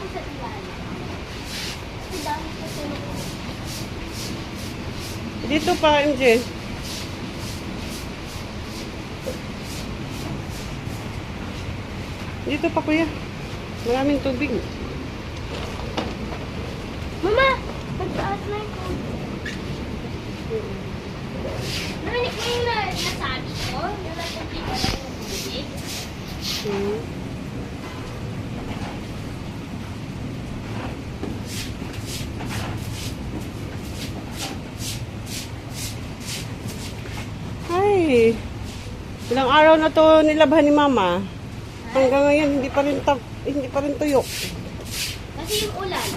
ako sa ilalim. Kasi dami ko tulog. Dito pa, MJ. Dito pa, kuya. Maraming tubig. Mama! Magtaas na yung narinig mo yung nasabi ko? Yung natubig ko lang yung tubig? Ay, ilang araw na to nilabhan ni Mama. Hanggang ngayon, hindi pa rin tuyok. Kasi yung ulan.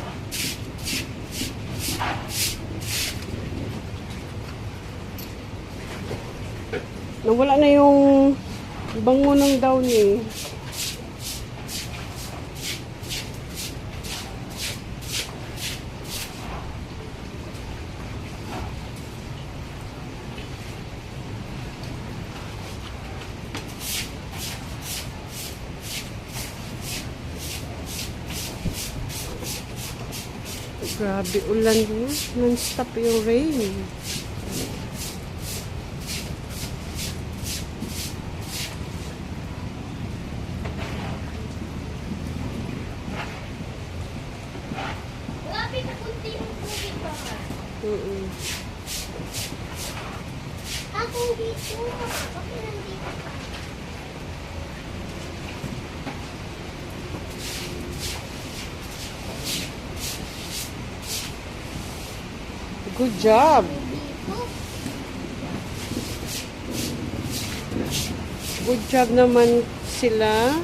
Nawala na yung bango ng downy. Grabe ulan niya. Non-stop yung rain. Grabe na kunti yung tubig pa ka. Ako dito. Bakit nandito ka? Good job. Good job naman sila.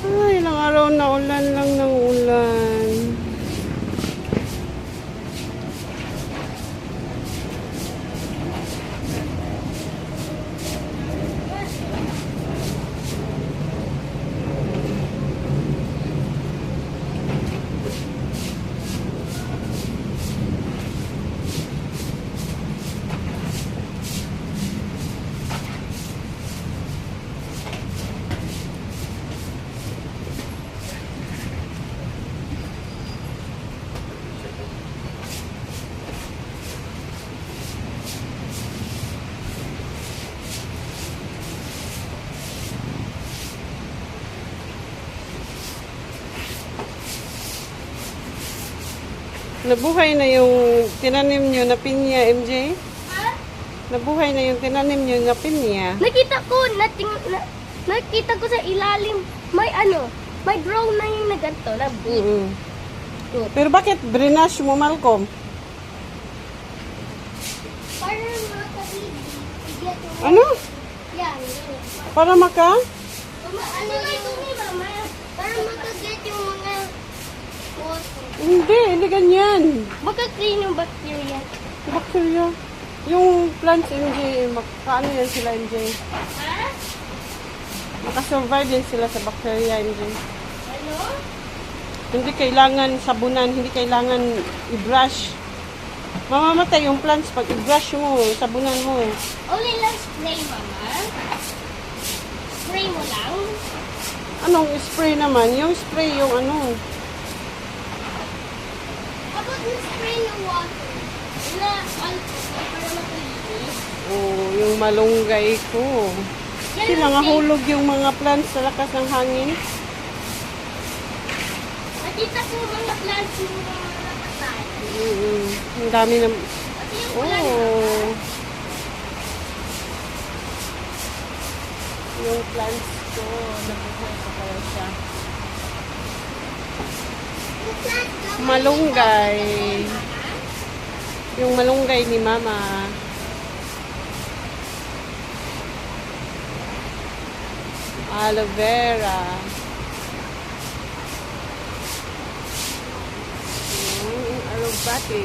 Ay, ilang araw na ulan lang ng ulan. Nabuhay na yung tinanim nyo na pinya, MJ? Ha? Nabuhay na yung tinanim nyo na pinya. Nakita ko sa ilalim. May grow na yung naganto na big. Pero bakit brenash mo, Malcolm? Para makabili. Ano? Yan. Para maka? Ano na ito ni Mama? Para makaget yung mga water. Hindi ganyan. Maka-clean yung bacteria. Bacteria. Yung plants, MJ, makaano yan sila, MJ? Ha? Makasurvive din sila sa bacteria, MJ. Ano? Hindi kailangan sabunan, hindi kailangan i-brush. Mamamatay yung plants pag i-brush mo, sabunan mo. Only lang spray, Mama. Spray mo lang. Anong spray naman? Yung spray, yung ano. How about the spray ng water? Na alcohol para makalinis. Oh, yung malunggay ko. Kasi mga hulog yung mga plants sa lakas ng hangin. Nakita ko mga plants yung mga nakatay. Ang dami na... Kasi yung ulan Oh. Yung plants ko, nabuhay pa kaya siya. Malunggay. Yung malunggay ni Mama. Aloe vera. Alubati.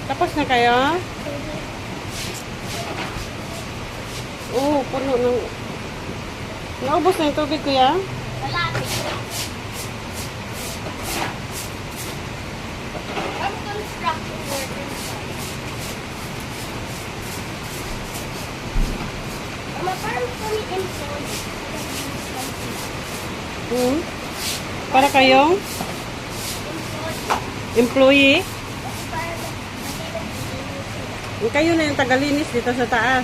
Tapos na kayo? Oo, puno ng... Naubos na yung tubig, kuya? malapit. construction workers. Mama, parang kami employees. Para kayong employee. Kayo na yung tagalinis dito sa taas.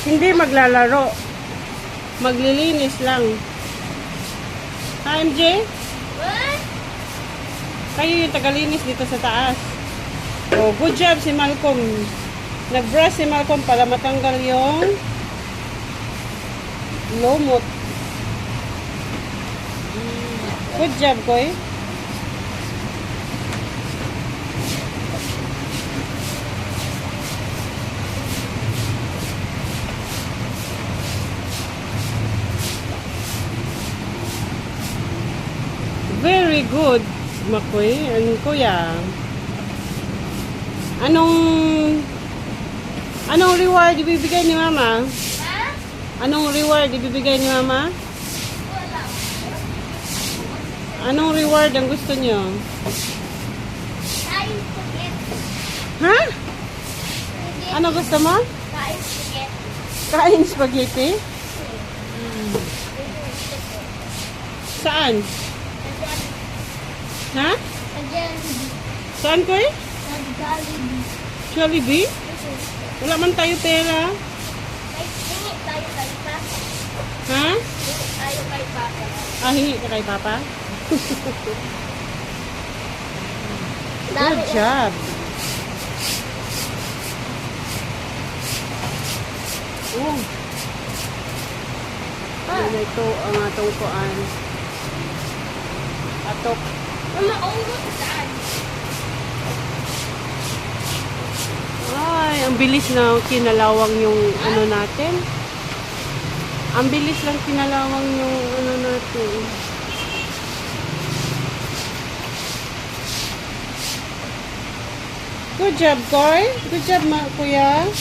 Hindi maglalaro. Maglilinis lang. Ha, MJ? What? Kayo yung tagalinis dito sa taas. Oh, good job si Malcolm. Nag-brush si Malcolm para matanggal yung lumot. Good job, Koy. Very good, Makoy. Ano, kuya? Anong reward ibibigay ni Mama? Ha? Anong reward ibibigay ni Mama? Wala. Anong reward ang gusto niyo? Kain spaghetti. Ha? Spaghetti. Ano gusto mo? Kain spaghetti. Kain spaghetti? Saan? Ha? Sa Jollibee. Saan, Koy? Sa Jollibee. Jollibee? Wala man tayo pera. May tingin tayo kay Papa. Ha? Tingin tayo kay Papa. Ah, hingi ka kay Papa? Dami Good job. Oh. Ano ito ang atong kuan? Atok. Mama, ulo saan? Ay, ang bilis na kinalawang yung ano natin. Ang bilis lang kinalawang yung ano natin. Good job, Koy. Good job, kuya.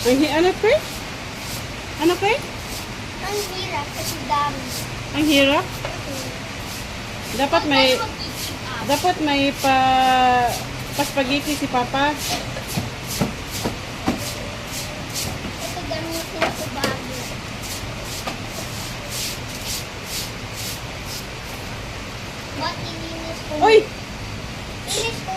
Ano, Koy? Ano, Koy? Ang hirap kasi dami. Ang hirap. Dapat may spaghetti si Papa. Ito gamitin ko bago. Ba't ilinis ko? Uy! Ilinis ko